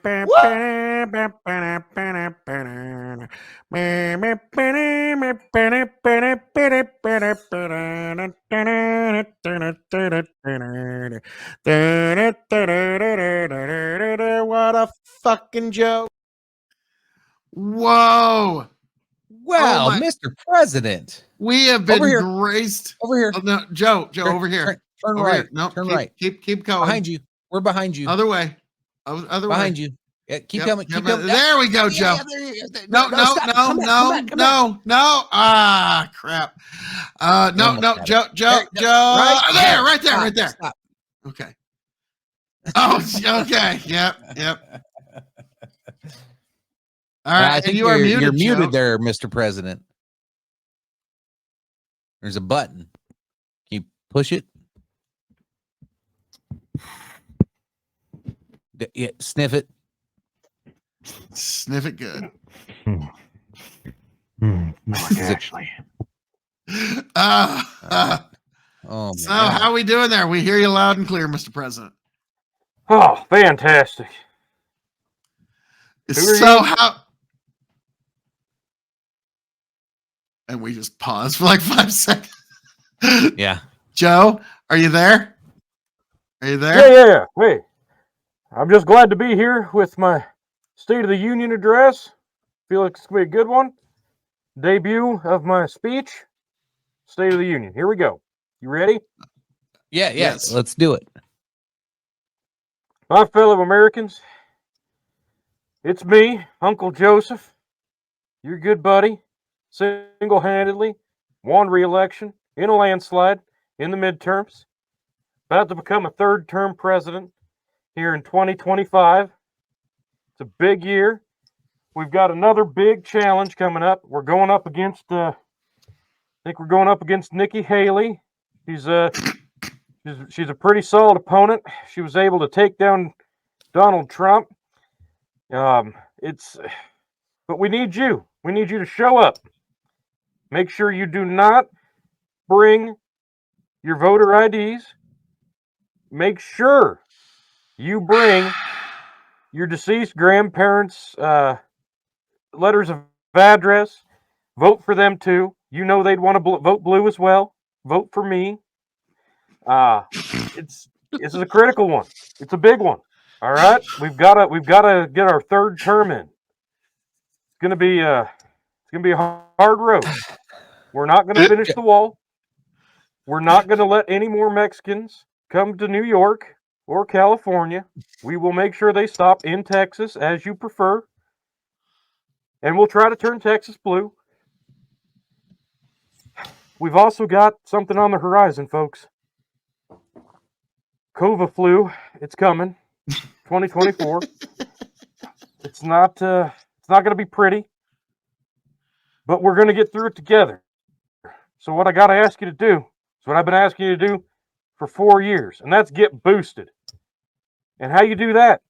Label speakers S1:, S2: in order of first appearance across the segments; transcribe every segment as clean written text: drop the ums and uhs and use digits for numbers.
S1: What a fucking joke. Whoa.
S2: Wow, Mr. President.
S1: We have been graced.
S2: Over here.
S1: Oh, no, Joe, over here.
S2: Turn
S1: over
S2: right.
S1: Here. No,
S2: turn right.
S1: Keep going.
S2: Behind you. We're behind you.
S1: Other way. Other
S2: behind
S1: way.
S2: you. Yeah, keep coming. Keep coming.
S1: There we go, Joe. No. Ah, crap. No, Joe. Right there.
S2: Stop.
S1: Okay. Oh, okay. Yep. All right.
S2: I think
S1: you are muted.
S2: You're muted
S1: Joe.
S2: there, Mr. President. There's a button. Can you push it? Yeah, sniff it.
S1: Sniff it good.
S3: Actually.
S2: Oh,
S1: so how we doing there? We hear you loud and clear, Mr. President.
S3: Oh, fantastic.
S1: And we just pause for like 5 seconds.
S2: Yeah.
S1: Joe, are you there?
S3: Yeah. Hey, I'm just glad to be here with my State of the Union address. Feel like it's going to be a good one. Debut of my speech. State of the Union. Here we go. You ready?
S2: Yeah. Yes. Let's do it.
S3: My fellow Americans, it's me, Uncle Joseph, your good buddy, single-handedly won re-election in a landslide in the midterms, about to become a third-term president here in 2025. It's a big year. We've got another big challenge coming up. We're going up against, Nikki Haley. She's a pretty solid opponent. She was able to take down Donald Trump. But we need you. We need you to show up. Make sure you do not bring your voter IDs. Make sure you bring your deceased grandparents' letters of address. Vote for them too. You know they'd want to vote blue as well. Vote for me. This is a critical one. It's a big one. All right, we've got to get our third term in. It's gonna be a hard road. We're not gonna finish the wall. We're not gonna let any more Mexicans come to New York or California. We will make sure they stop in Texas as you prefer, and we'll try to turn Texas blue. We've also got something on the horizon, folks. COVID flu, it's coming. 2024. It's not going to be pretty, but we're going to get through it together. So what I got to ask you to do is what I've been asking you to do for 4 years, and that's get boosted. And how you do that,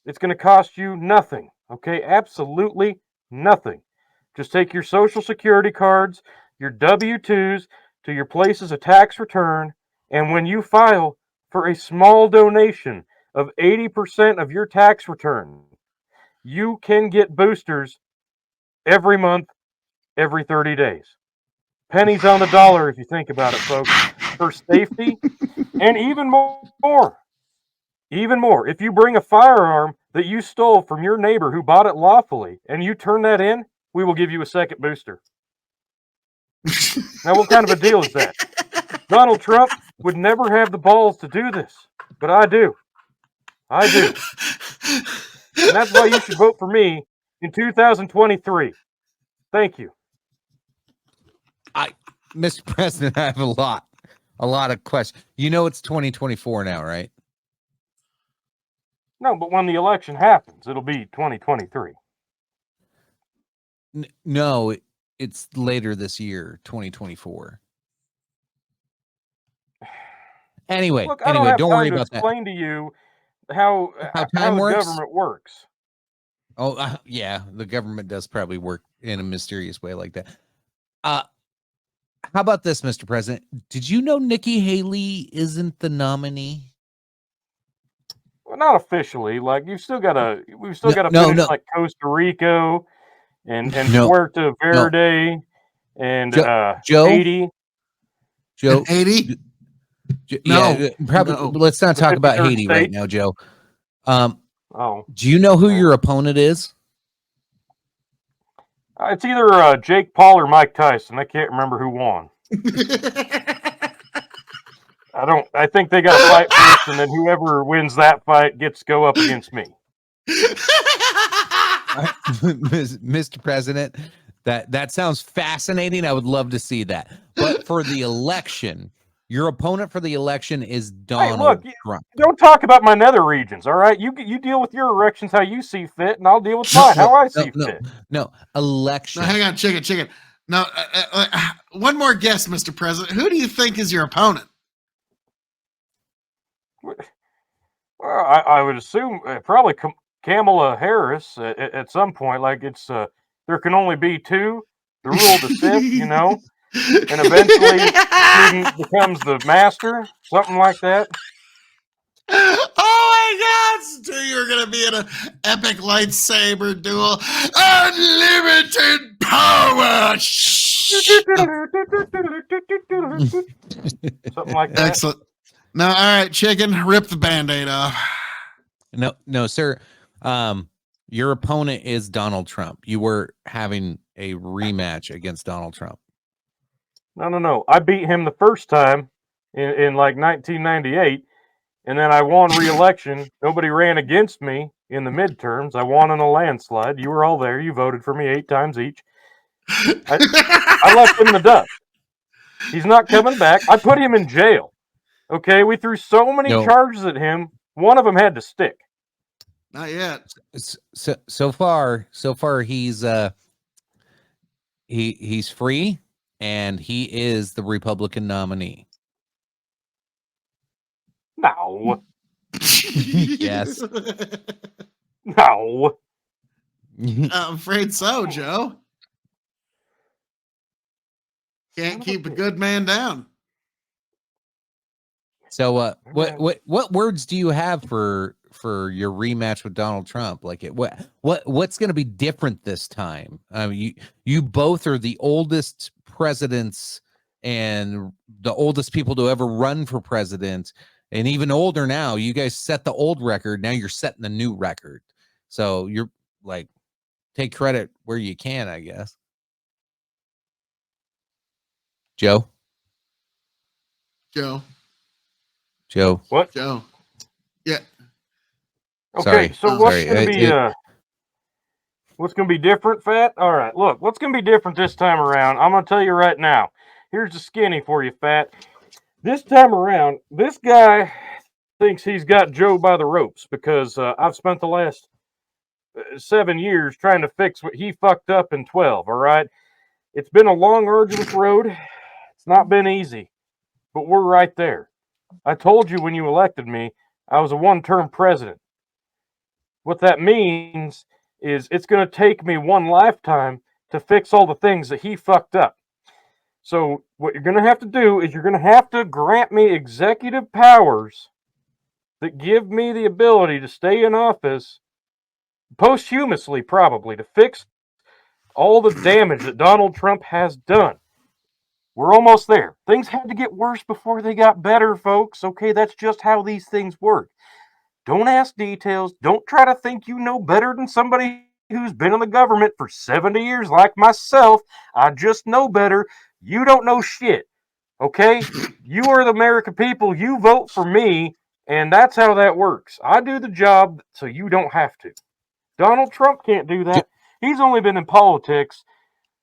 S3: it's going to cost you nothing, okay? Absolutely nothing. Just take your Social Security cards, your W-2s to your places of tax return, and when you file for a small donation of 80% of your tax return, you can get boosters every month, every 30 days. Pennies on the dollar if you think about it, folks, for safety, and even more. If you bring a firearm that you stole from your neighbor who bought it lawfully and you turn that in, we will give you a second booster. Now, what kind of a deal is that? Donald Trump would never have the balls to do this, but I do. And that's why you should vote for me in 2023. Thank you.
S2: Mr. President, I have a lot of questions. You know it's 2024 now, right?
S3: No, but when the election happens, it'll be 2023.
S2: No, it's later this year, 2024. Anyway,
S3: look, I don't have
S2: don't
S3: time
S2: worry
S3: to
S2: about that.
S3: Explain to you how
S2: time
S3: the
S2: works?
S3: government works.
S2: Oh, yeah, the government does probably work in a mysterious way like that. How about this, Mr. President? Did you know Nikki Haley isn't the nominee?
S3: Well, not officially. Like we've still got to
S2: No,
S3: finish
S2: no.
S3: like Costa Rica and
S2: No,
S3: Puerto
S2: no.
S3: Verde and
S2: Joe,
S3: Haiti,
S2: Joe,
S1: 80?
S2: yeah,
S1: No.
S2: probably.
S1: No.
S2: Let's not
S3: the
S2: talk about
S3: 53rd
S2: Haiti right
S3: state.
S2: now, Joe. Um,
S3: Oh,
S2: do you know who
S3: okay.
S2: your opponent is?
S3: It's either Jake Paul or Mike Tyson. I can't remember who won. I don't. I think they got to fight first, and then whoever wins that fight gets to go up against me.
S2: Mr. President, that sounds fascinating. I would love to see that. But for the election, your opponent for the election is
S3: Hey,
S2: Donald
S3: look,
S2: Trump.
S3: don't talk about my nether regions, all right? You deal with your erections how you see fit, and I'll deal with mine how I see fit.
S2: No, election.
S1: No, hang on, chicken. No, one more guess, Mr. President. Who do you think is your opponent?
S3: Well, I would assume probably Kamala Harris at some point. Like it's there can only be two. The rule of the Sith, and eventually student becomes the master, something like that.
S1: Oh my God, Stu, you're going to be in an epic lightsaber duel. Unlimited power.
S3: Something like that.
S1: Excellent. No, all right, chicken, rip the Band-Aid off.
S2: No, sir. Your opponent is Donald Trump. You were having a rematch against Donald Trump.
S3: No. I beat him the first time in like 1998, and then I won re-election. Nobody ran against me in the midterms. I won in a landslide. You were all there. You voted for me 8 times each. I left him in the dust. He's not coming back. I put him in jail. Okay, we threw so many charges at him. One of them had to stick.
S1: Not yet.
S2: So far he's he's free, and he is the Republican nominee.
S3: No.
S2: Yes.
S3: No.
S1: I'm afraid so, Joe. Can't keep a good man down.
S2: So what words do you have for your rematch with Donald Trump? Like what's going to be different this time? You both are the oldest presidents and the oldest people to ever run for president, and even older now. You guys set the old record. Now you're setting the new record. So you're like, take credit where you can, I guess. Joe.
S3: What?
S1: Joe. Yeah.
S3: Okay, so what's going to be what's going to be different, Fat? All right, look, what's going to be different this time around? I'm going to tell you right now. Here's the skinny for you, Fat. This time around, this guy thinks he's got Joe by the ropes because I've spent the last 7 years trying to fix what he fucked up in 12, all right? It's been a long, arduous road. It's not been easy, but we're right there. I told you when you elected me, I was a one-term president. What that means is it's going to take me one lifetime to fix all the things that he fucked up. So what you're going to have to do is you're going to have to grant me executive powers that give me the ability to stay in office posthumously, probably, to fix all the damage that Donald Trump has done. We're almost there. Things had to get worse before they got better, folks. Okay, that's just how these things work. Don't ask details. Don't try to think you know better than somebody who's been in the government for 70 years like myself. I just know better. You don't know shit. Okay? You are the American people. You vote for me, and that's how that works. I do the job so you don't have to. Donald Trump can't do that. He's only been in politics,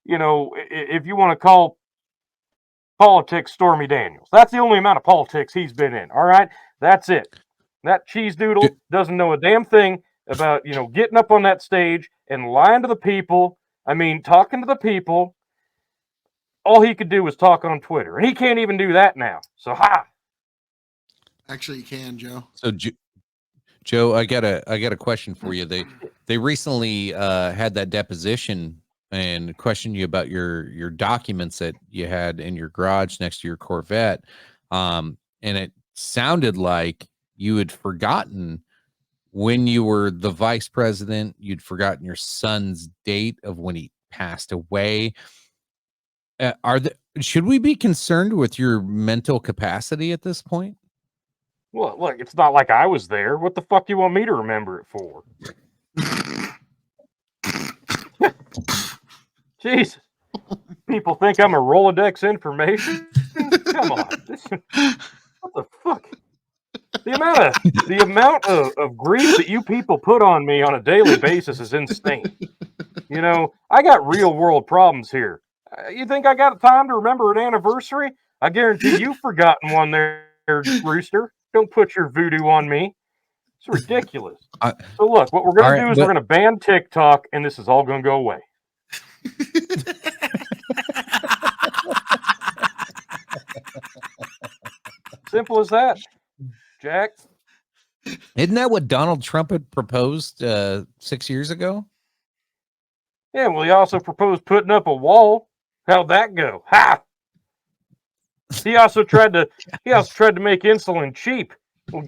S3: if you want to call politics Stormy Daniels. That's the only amount of politics he's been in. All right? That's it. That cheese doodle doesn't know a damn thing about, getting up on that stage and lying to the people. I mean, talking to the people. All he could do was talk on Twitter. And he can't even do that now. So, ha!
S1: Actually, you can, Joe.
S2: So, Joe, I got a question for you. They recently had that deposition and questioned you about your documents that you had in your garage next to your Corvette. And it sounded like you had forgotten when you were the vice president, you'd forgotten your son's date of when he passed away. Should we be concerned with your mental capacity at this point?
S3: Well, look, it's not like I was there. What the fuck do you want me to remember it for? Jesus. People think I'm a Rolodex information? Come on. What the fuck? The amount of grief that you people put on me on a daily basis is insane. You know, I got real world problems here. You think I got time to remember an anniversary? I guarantee you've forgotten one there, Rooster. Don't put your voodoo on me. It's ridiculous. So look, what we're going to do is we're going to ban TikTok, and this is all going to go away. Simple as that, Jack.
S2: Isn't that what Donald Trump had proposed 6 years ago?
S3: Yeah, well, he also proposed putting up a wall. How'd that go? Ha! He also tried to make insulin cheap. Well,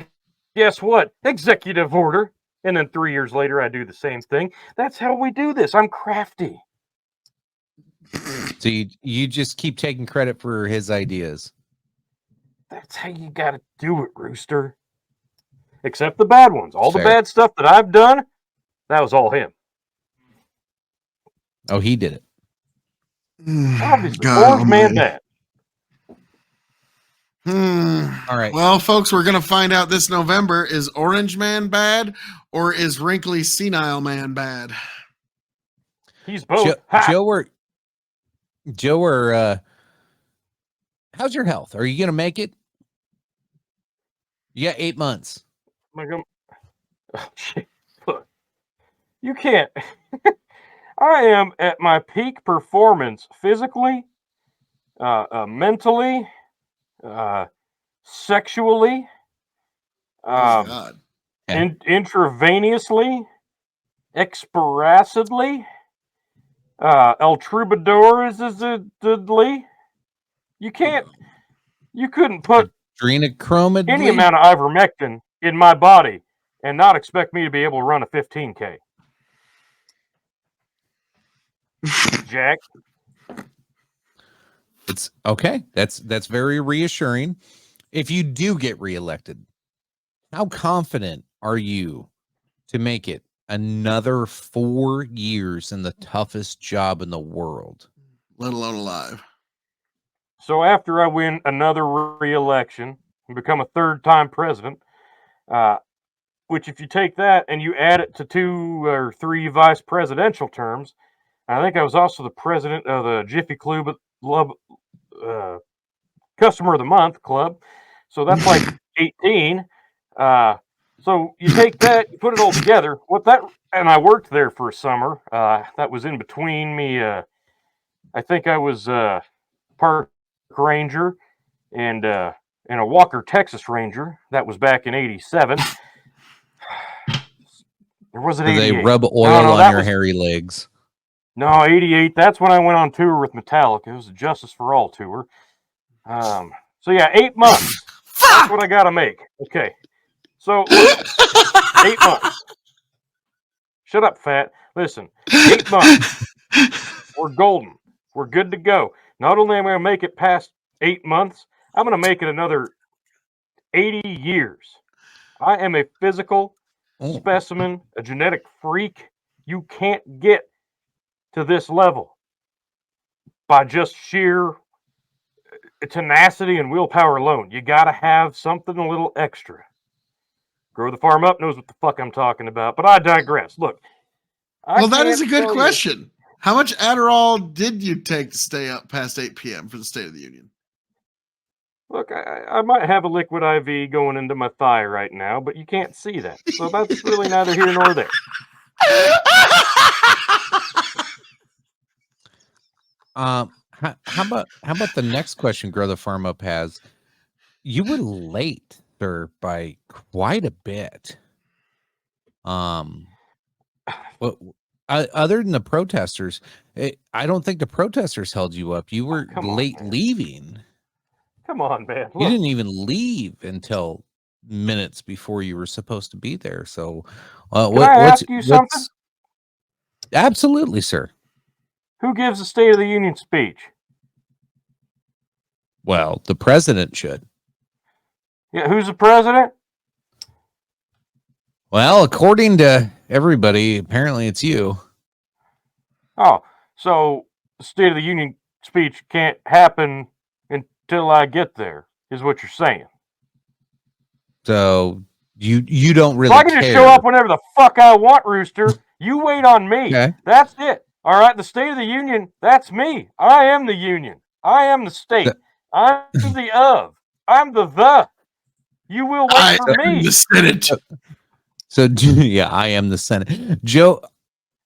S3: guess what? Executive order. And then 3 years later, I do the same thing. That's how we do this. I'm crafty.
S2: So you just keep taking credit for his ideas.
S3: That's how you got to do it, Rooster. Except the bad ones. All the bad stuff that I've done, that was all him.
S2: Oh, he did it.
S3: Obviously, Orange Man bad.
S2: All right.
S1: Well, folks, we're going to find out this November. Is Orange Man bad or is Wrinkly Senile Man bad?
S3: He's both.
S2: Joe, how's your health? Are you going to make it? You got 8 months.
S3: Oh, shit. Look, you can't. I am at my peak performance physically, mentally, sexually, intravenously, expressively, El Troubadour-isly. You couldn't put any amount of ivermectin in my body and not expect me to be able to run a 15K. Jack.
S2: It's okay. That's very reassuring. If you do get reelected, how confident are you to make it another 4 years in the toughest job in the world,
S1: let alone alive?
S3: So after I win another re-election and become a third-time president, which if you take that and you add it to 2 or 3 vice presidential terms, I think I was also the president of the Jiffy Club Customer of the Month Club. So that's like 18. So you take that, you put it all together. And I worked there for a summer. That was in between me. I think I was park ranger and a Walker, Texas Ranger. That was back in '87. Or was it 88?
S2: They rub oil on your hairy legs.
S3: No, 88. That's when I went on tour with Metallica. It was the Justice for All tour. So yeah, 8 months. That's what I got to make. Okay. So look, 8 months. Shut up, fat. Listen, 8 months. We're golden. We're good to go. Not only am I going to make it past 8 months, I'm going to make it another 80 years. I am a physical specimen, a genetic freak. You can't get to this level by just sheer tenacity and willpower alone. You got to have something a little extra. Grow the Farm Up knows what the fuck I'm talking about, but I digress. Look.
S1: Well, that is a good question. How much Adderall did you take to stay up past 8 p.m. for the State of the Union?
S3: Look, I might have a liquid IV going into my thigh right now, but you can't see that. So that's really neither here nor there.
S2: How about the next question Grow the Farm Up has? You were late, sir, by quite a bit. Well, other than the protesters, I don't think the protesters held you up. You were late leaving.
S3: Come on, man.
S2: Look, you didn't even leave until minutes before you were supposed to be there. So,
S3: Can I ask you something?
S2: Absolutely, sir.
S3: Who gives the State of the Union speech?
S2: Well, the president should.
S3: Yeah, who's the president?
S2: Well, according to everybody, apparently it's you.
S3: Oh, so the State of the Union speech can't happen until I get there, is what you're saying.
S2: So you don't really
S3: So I can just show up whenever the fuck I want, Rooster. You wait on me.
S2: Okay.
S3: That's it. All right, the State of the Union, that's me. I am the Union. I am the state. I'm the of. I'm the. You will wait for me.
S1: The Senate.
S2: So yeah, I am the Senate. Joe,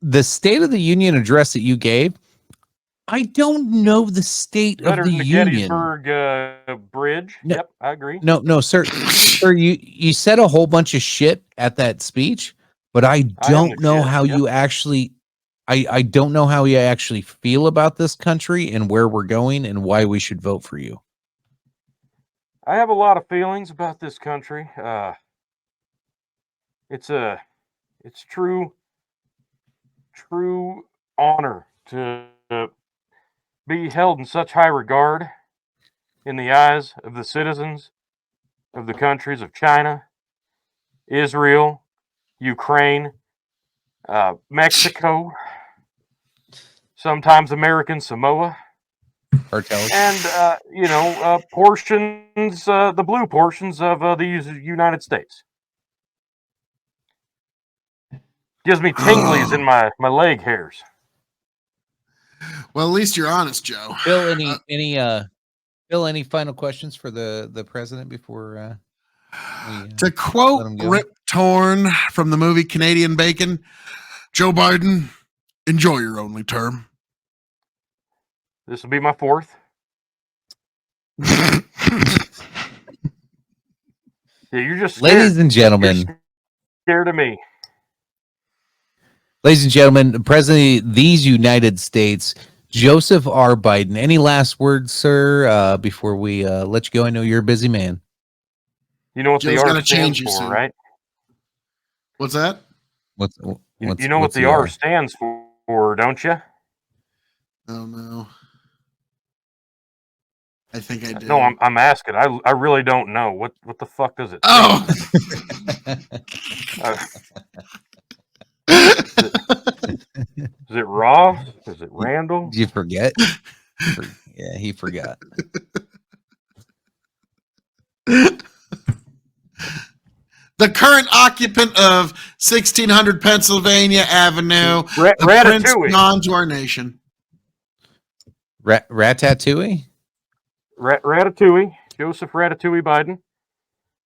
S2: the State of the Union address that you gave, I don't know the state
S3: Better
S2: of the
S3: than the
S2: Union.
S3: Gettysburg Bridge.
S2: No,
S3: yep, I agree.
S2: No, sir. Sir, you said a whole bunch of shit at that speech, but I don't know how you actually I don't know how you actually feel about this country and where we're going and why we should vote for you.
S3: I have a lot of feelings about this country. It's true honor to be held in such high regard in the eyes of the citizens of the countries of China, Israel, Ukraine, Mexico, sometimes American Samoa, and portions, the blue portions of the United States. Gives me tinglies in my leg hairs.
S1: Well, at least you're honest, Joe.
S2: Bill, any final questions for the president before
S1: to quote Rip Torn from the movie Canadian Bacon, Joe Biden, enjoy your only term.
S3: This will be my fourth. Yeah, you're just scared.
S2: Ladies and gentlemen,
S3: you're scared of me.
S2: Ladies and gentlemen, the President of these United States, Joseph R. Biden. Any last words, sir, before we let you go? I know you're a busy man.
S3: You know what the R stands for, right?
S1: What's that?
S3: You know what the R stands for, don't you?
S1: Oh, no. I think I do.
S3: No, I'm asking. I really don't know. What the fuck does it
S1: Oh!
S3: Is it Ross? Is it Randall?
S2: Did you forget? Yeah, he forgot.
S1: The current occupant of 1600 Pennsylvania Avenue, the Prince gone to our nation.
S2: Ratatouille?
S3: Ratatouille. Joseph Ratatouille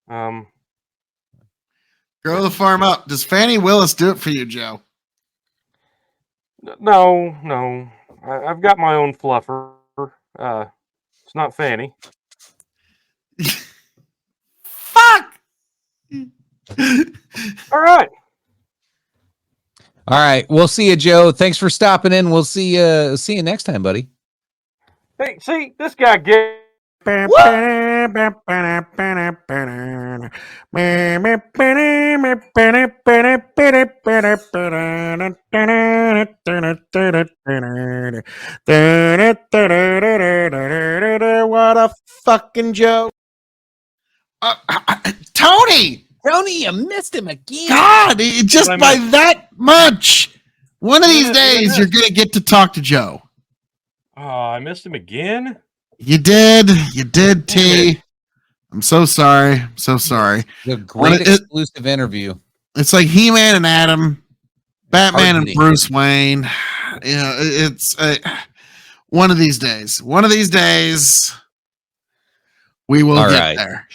S3: Biden.
S1: Grow the farm up. Does Fannie Willis do it for you, Joe?
S3: No. I've got my own fluffer. It's not Fannie.
S1: Fuck!
S3: All right.
S2: We'll see you, Joe. Thanks for stopping in. We'll see you next time, buddy.
S3: Hey, see, this guy gets
S1: what a fucking joke. Tony,
S2: you missed him again.
S1: God, just by that much. One of these days, you're going to get to talk to Joe.
S3: Oh, I missed him again?
S1: You did, T. I'm so sorry.
S2: The great exclusive interview.
S1: It's like He-Man and Adam, Batman and Bruce Wayne. Yeah, it's one of these days. We will get there.